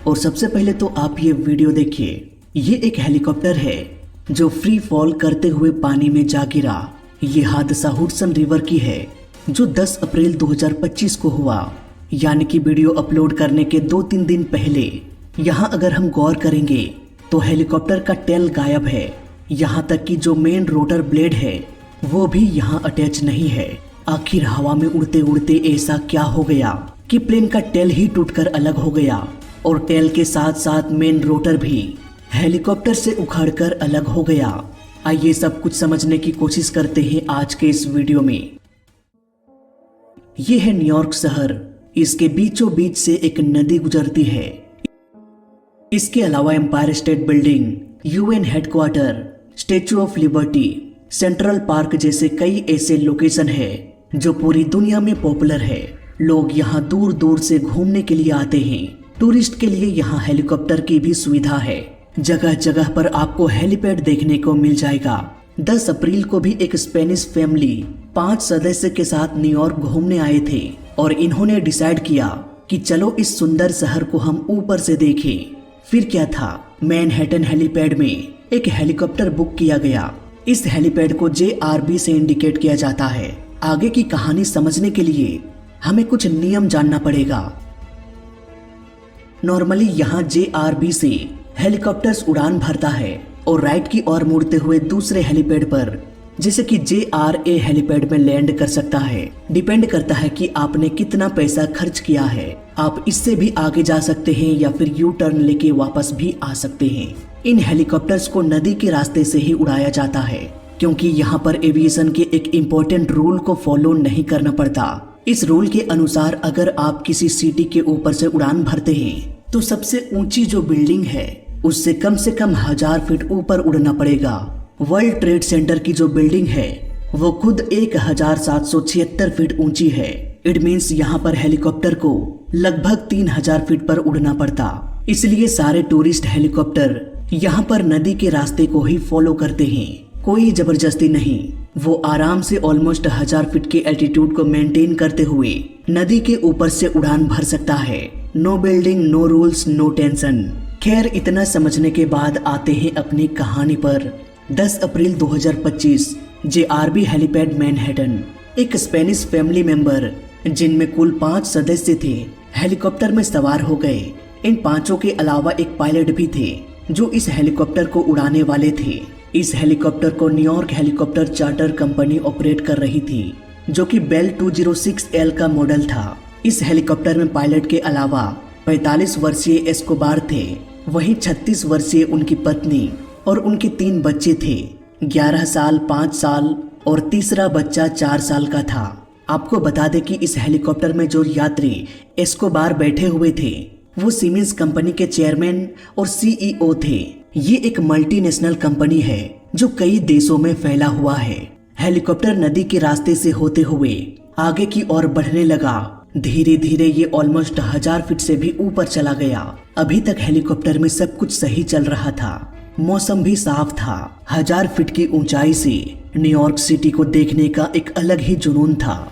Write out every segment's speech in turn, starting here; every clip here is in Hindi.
और सबसे पहले तो आप ये वीडियो देखिए। ये एक हेलीकॉप्टर है जो फ्री फॉल करते हुए पानी में जा गिरा। ये हादसा हुडसन रिवर की है जो 10 अप्रैल 2025 को हुआ, यानी कि वीडियो अपलोड करने के 2-3 दिन पहले। यहाँ अगर हम गौर करेंगे तो हेलीकॉप्टर का टेल गायब है। यहाँ तक कि जो मेन रोटर ब्लेड है वो भी यहाँ अटैच नहीं है। आखिर हवा में उड़ते उड़ते ऐसा क्या हो गया कि प्लेन का टेल ही टूटकर अलग हो गया और टेल के साथ साथ मेन रोटर भी हेलीकॉप्टर से उखड़कर अलग हो गया। आइए सब कुछ समझने की कोशिश करते हैं आज के इस वीडियो में। ये है न्यूयॉर्क शहर। इसके बीचों बीच से एक नदी गुजरती है। इसके अलावा Empire State Building, UN headquarters, Statue of Liberty, Central Park जैसे कई ऐसे लोकेशन है जो पूरी दुनिया में पॉपुलर है। लोग यहाँ दूर दूर से घूमने के लिए आते हैं। टूरिस्ट के लिए यहाँ हेलीकॉप्टर की भी सुविधा है। जगह जगह पर आपको हेलीपैड देखने को मिल जाएगा। 10 अप्रैल को भी एक स्पेनिश फैमिली 5 सदस्य के साथ न्यूयॉर्क घूमने आए थे और इन्होंने डिसाइड किया कि चलो इस सुंदर शहर को हम ऊपर से देखें। फिर क्या था, मैनहट्टन हेलीपैड में एक हेलीकॉप्टर बुक किया गया। इस हेलीपैड को JRB से इंडिकेट किया जाता है। आगे की कहानी समझने के लिए हमें कुछ नियम जानना पड़ेगा। नॉर्मली यहाँ JRB से हेलीकॉप्टर्स उड़ान भरता है और राइट की ओर मुड़ते हुए दूसरे हेलीपैड पर जैसे कि JRA हेलीपैड में लैंड कर सकता है। डिपेंड करता है कि आपने कितना पैसा खर्च किया है। आप इससे भी आगे जा सकते हैं या फिर यू टर्न लेके वापस भी आ सकते हैं। इन हेलीकॉप्टर्स को नदी के रास्ते से ही उड़ाया जाता है क्योंकि यहाँ पर एविएशन के एक इम्पोर्टेंट रूल को फॉलो नहीं करना पड़ता। इस रूल के अनुसार अगर आप किसी सिटी के ऊपर से उड़ान भरते हैं तो सबसे ऊंची जो बिल्डिंग है उससे कम से कम 1000 फीट ऊपर उड़ना पड़ेगा। वर्ल्ड ट्रेड सेंटर की जो बिल्डिंग है वो खुद 1776 फीट ऊंची है। इट मीन्स यहाँ पर हेलीकॉप्टर को लगभग 3000 फीट पर उड़ना पड़ता। इसलिए सारे टूरिस्ट हेलीकॉप्टर यहाँ पर नदी के रास्ते को ही फॉलो करते हैं। कोई जबरदस्ती नहीं, वो आराम से ऑलमोस्ट 1000 फीट के एल्टीट्यूड को मेंटेन करते हुए नदी के ऊपर से उड़ान भर सकता है। No building, no rules, no tension. खैर, इतना समझने के बाद आते हैं अपनी कहानी पर। 10 अप्रैल 2025 JRB हेलीपैड मैनहट्टन। एक स्पेनिश फैमिली मेंबर जिनमें कुल 5 सदस्य थे हेलीकॉप्टर में सवार हो गए। इन पांचों के अलावा एक पायलट भी थे जो इस हेलीकॉप्टर को उड़ाने वाले थे। इस हेलीकॉप्टर को New York helicopter charter company operate कर रही थी जो कि बेल 206L का मॉडल था। इस हेलीकॉप्टर में पायलट के अलावा 45 वर्षीय एस्कोबार थे, वहीं 36 वर्षीय उनकी पत्नी और उनके 3 बच्चे थे। 11 साल, 5 साल और तीसरा बच्चा 4 साल का था। आपको बता दें कि इस हेलीकॉप्टर में जो यात्री एस्कोबार बैठे हुए थे वो सीमेंस कंपनी के चेयरमैन और CEO थे। ये एक मल्टीनेशनल कंपनी है जो कई देशों में फैला हुआ है। हेलीकॉप्टर नदी के रास्ते से होते हुए आगे की ओर बढ़ने लगा। धीरे धीरे ये ऑलमोस्ट 1000 फीट से भी ऊपर चला गया। अभी तक हेलीकॉप्टर में सब कुछ सही चल रहा था, मौसम भी साफ था। 1000 फीट की ऊंचाई से न्यूयॉर्क सिटी को देखने का एक अलग ही जुनून था।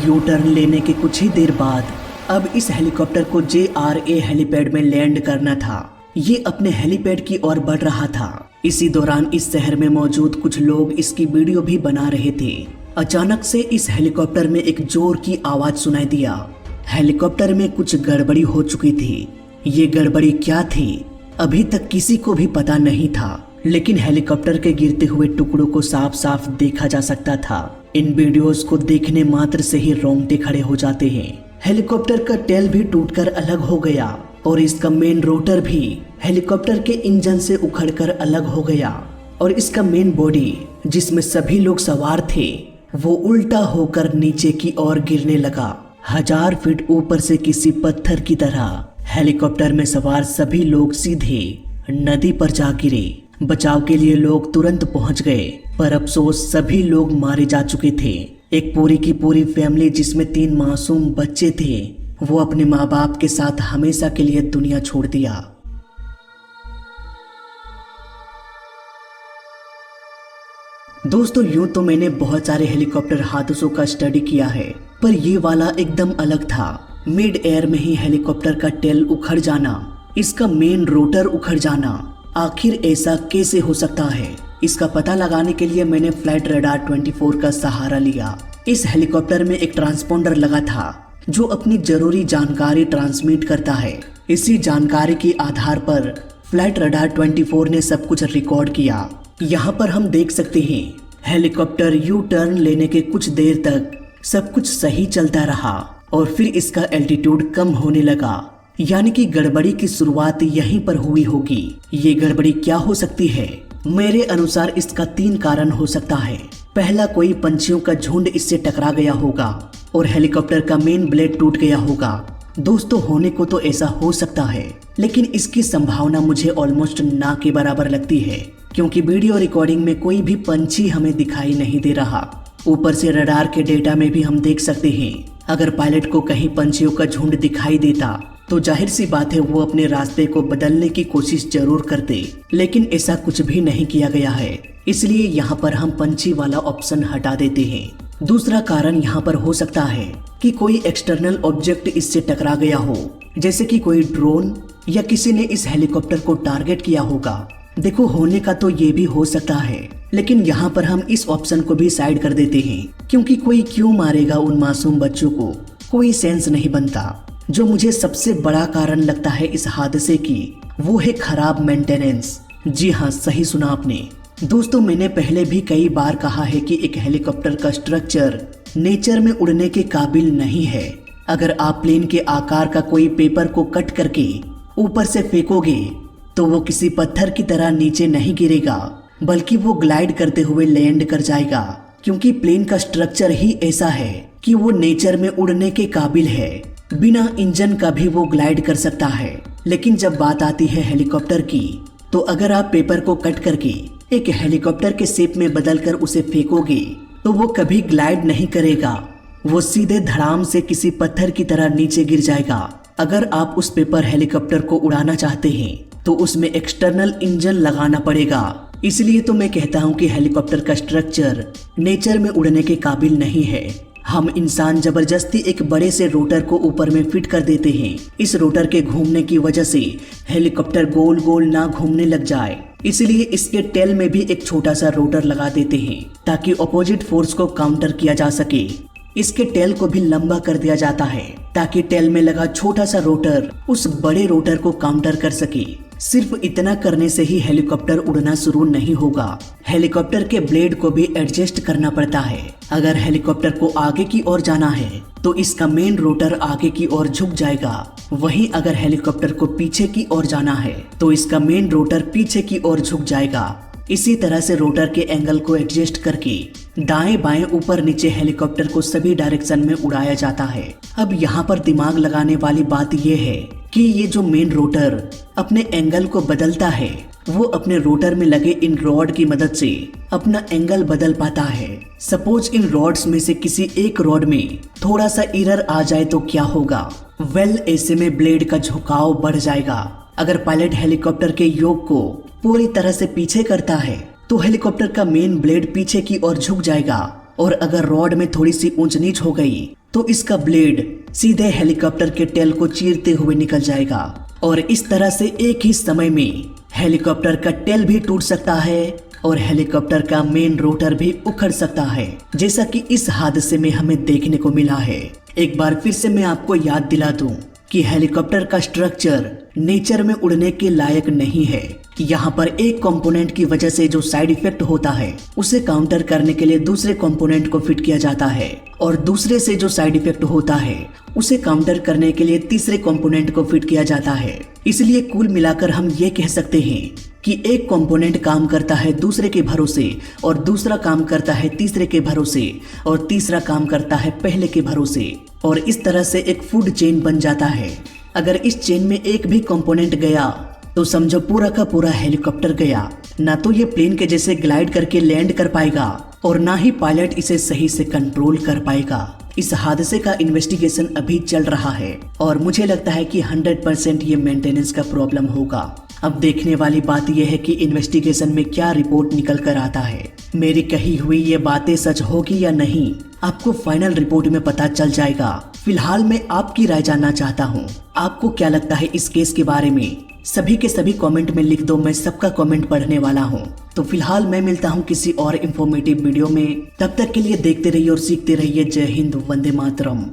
यू टर्न लेने के कुछ ही देर बाद अब इस हेलीकॉप्टर को JRA हेलीपैड में लैंड करना था। ये अपने हेलीपैड की ओर बढ़ रहा था। इसी दौरान इस शहर में मौजूद कुछ लोग इसकी वीडियो भी बना रहे थे। अचानक से इस हेलीकॉप्टर में एक जोर की आवाज सुनाई दिया। हेलीकॉप्टर में कुछ गड़बड़ी हो चुकी थी। ये गड़बड़ी क्या थी अभी तक किसी को भी पता नहीं था, लेकिन हेलीकॉप्टर के गिरते हुए टुकड़ों को साफ साफ देखा जा सकता था। इन वीडियोस को देखने मात्र से ही रोंगटे खड़े हो जाते हैं। हेलीकॉप्टर का टेल भी टूटकर अलग हो गया और इसका मेन रोटर भी हेलीकॉप्टर के इंजन से उखड़कर अलग हो गया और इसका मेन बॉडी जिसमें सभी लोग सवार थे वो उल्टा होकर नीचे की ओर गिरने लगा। 1000 फीट ऊपर से किसी पत्थर की तरह हेलीकॉप्टर में सवार सभी लोग सीधे नदी पर जा गिरे। बचाव के लिए लोग तुरंत पहुंच गए, पर अफसोस सभी लोग मारे जा चुके थे। एक पूरी की पूरी फैमिली जिसमें 3 मासूम बच्चे थे वो अपने माँ बाप के साथ हमेशा के लिए दुनिया छोड़ दिया। दोस्तों, यूं तो मैंने बहुत सारे हेलीकॉप्टर हादसों का स्टडी किया है, पर ये वाला एकदम अलग था। मिड एयर में ही हेलीकॉप्टर का टेल उखड़ जाना, इसका मेन रोटर उखड़ जाना, आखिर ऐसा कैसे हो सकता है? इसका पता लगाने के लिए मैंने फ्लाइट रडार 24 का सहारा लिया। इस हेलीकॉप्टर में एक ट्रांसपोंडर लगा था जो अपनी जरूरी जानकारी ट्रांसमिट करता है। इसी जानकारी के आधार पर फ्लाइट रडार 24 ने सब कुछ रिकॉर्ड किया। यहाँ पर हम देख सकते हैं हेलीकॉप्टर यू टर्न लेने के कुछ देर तक सब कुछ सही चलता रहा और फिर इसका एल्टीट्यूड कम होने लगा, यानी कि गड़बड़ी की शुरुआत यहीं पर हुई होगी। ये गड़बड़ी क्या हो सकती है? मेरे अनुसार इसका 3 कारण हो सकता है। पहला, कोई पंछियों का झुंड इससे टकरा गया होगा और हेलीकॉप्टर का मेन ब्लेड टूट गया होगा। दोस्तों, होने को तो ऐसा हो सकता है, लेकिन इसकी संभावना मुझे ऑलमोस्ट ना के बराबर लगती है, क्योंकि वीडियो रिकॉर्डिंग में कोई भी पंछी हमें दिखाई नहीं दे रहा। ऊपर से रडार के डेटा में भी हम देख सकते हैं, अगर पायलट को कहीं पंछियों का झुंड दिखाई देता तो जाहिर सी बात है वो अपने रास्ते को बदलने की कोशिश जरूर करते, लेकिन ऐसा कुछ भी नहीं किया गया है, इसलिए यहाँ पर हम पंछी वाला ऑप्शन हटा देते हैं। दूसरा कारण यहाँ पर हो सकता है कि कोई एक्सटर्नल ऑब्जेक्ट इससे टकरा गया हो, जैसे कि कोई ड्रोन या किसी ने इस हेलीकॉप्टर को टारगेट किया होगा। देखो, होने का तो ये भी हो सकता है, लेकिन यहाँ पर हम इस ऑप्शन को भी साइड कर देते हैं, क्योंकि कोई क्यों मारेगा उन मासूम बच्चों को, कोई सेंस नहीं बनता। जो मुझे सबसे बड़ा कारण लगता है इस हादसे की, वो है खराब मेंटेनेंस। जी हाँ, सही सुना आपने। दोस्तों, मैंने पहले भी कई बार कहा है कि एक हेलीकॉप्टर का स्ट्रक्चर नेचर में उड़ने के काबिल नहीं है। अगर आप प्लेन के आकार का कोई पेपर को कट करके ऊपर से फेंकोगे तो वो किसी पत्थर की तरह नीचे नहीं गिरेगा, बल्कि वो ग्लाइड करते हुए लैंड कर जाएगा, क्योंकि प्लेन का स्ट्रक्चर ही ऐसा है कि वो नेचर में उड़ने के काबिल है। बिना इंजन का भी वो ग्लाइड कर सकता है। लेकिन जब बात आती है हेलीकॉप्टर की, तो अगर आप पेपर को कट करके एक हेलीकॉप्टर के शेप में बदलकर उसे फेंकोगे तो वो कभी ग्लाइड नहीं करेगा, वो सीधे धड़ाम से किसी पत्थर की तरह नीचे गिर जाएगा। अगर आप उस पेपर हेलीकॉप्टर को उड़ाना चाहते हैं तो उसमें एक्सटर्नल इंजन लगाना पड़ेगा। इसलिए तो मैं कहता हूँ कि हेलीकॉप्टर का स्ट्रक्चर नेचर में उड़ने के काबिल नहीं है। हम इंसान जबरदस्ती एक बड़े से रोटर को ऊपर में फिट कर देते हैं। इस रोटर के घूमने की वजह से हेलीकॉप्टर गोल गोल ना घूमने लग जाए, इसलिए इसके टेल में भी एक छोटा सा रोटर लगा देते हैं ताकि ऑपोजिट फोर्स को काउंटर किया जा सके। इसके टेल को भी लंबा कर दिया जाता है ताकि टेल में लगा छोटा सा रोटर उस बड़े रोटर को काउंटर कर सके। सिर्फ इतना करने से ही हेलीकॉप्टर उड़ना शुरू नहीं होगा। हेलीकॉप्टर के ब्लेड को भी एडजस्ट करना पड़ता है। अगर हेलीकॉप्टर को आगे की ओर जाना है तो इसका मेन रोटर आगे की ओर झुक जाएगा। वहीं अगर हेलीकॉप्टर को पीछे की ओर जाना है तो इसका मेन रोटर पीछे की ओर झुक जाएगा। इसी तरह से रोटर के एंगल को एडजस्ट करके दाएं बाएं ऊपर नीचे हेलीकॉप्टर को सभी डायरेक्शन में उड़ाया जाता है। अब यहाँ पर दिमाग लगाने वाली बात यह है कि ये जो मेन रोटर अपने एंगल को बदलता है, वो अपने रोटर में लगे इन रॉड की मदद से अपना एंगल बदल पाता है। सपोज इन रॉड्स में से किसी एक रॉड में थोड़ा सा एरर आ जाए तो क्या होगा? ऐसे में ब्लेड का झुकाव बढ़ जाएगा। अगर पायलट हेलीकॉप्टर के योग को पूरी तरह से पीछे करता है तो हेलीकॉप्टर का मेन ब्लेड पीछे की ओर झुक जाएगा, और अगर रॉड में थोड़ी सी ऊंच नीच हो गई तो इसका ब्लेड सीधे हेलीकॉप्टर के टेल को चीरते हुए निकल जाएगा। और इस तरह से एक ही समय में हेलीकॉप्टर का टेल भी टूट सकता है और हेलीकॉप्टर का मेन रोटर भी उखड़ सकता है, जैसा कि इस हादसे में हमें देखने को मिला है। एक बार फिर से मैं आपको याद दिला दूं कि हेलीकॉप्टर का स्ट्रक्चर नेचर में उड़ने के लायक नहीं है। यहाँ पर एक कंपोनेंट की वजह से जो साइड इफेक्ट होता है उसे काउंटर करने के लिए दूसरे कंपोनेंट को फिट किया जाता है, और दूसरे से जो साइड इफेक्ट होता है उसे काउंटर करने के लिए तीसरे कंपोनेंट को फिट किया जाता है। इसलिए कुल मिलाकर हम ये कह सकते हैं कि एक कंपोनेंट काम करता है दूसरे के भरोसे, और दूसरा काम करता है तीसरे के भरोसे, और तीसरा काम करता है पहले के भरोसे, और इस तरह से एक फूड चेन बन जाता है। अगर इस चेन में एक भी कंपोनेंट गया तो समझो पूरा का पूरा हेलीकॉप्टर गया। ना तो ये प्लेन के जैसे ग्लाइड करके लैंड कर पाएगा और ना ही पायलट इसे सही से कंट्रोल कर पाएगा। इस हादसे का इन्वेस्टिगेशन अभी चल रहा है और मुझे लगता है कि 100% ये मेंटेनेंस का प्रॉब्लम होगा। अब देखने वाली बात यह है कि इन्वेस्टिगेशन में क्या रिपोर्ट निकल कर आता है। मेरी कही हुई ये बातें सच होगी या नहीं, आपको फाइनल रिपोर्ट में पता चल जाएगा। फिलहाल मैं आपकी राय जानना चाहता हूँ, आपको क्या लगता है इस केस के बारे में? सभी के सभी कमेंट में लिख दो, मैं सबका कमेंट पढ़ने वाला हूँ। तो फिलहाल मैं मिलता हूँ किसी और इंफॉर्मेटिव वीडियो में, तब तक के लिए देखते रहिए और सीखते रहिए। जय हिंद, वंदे मातरम।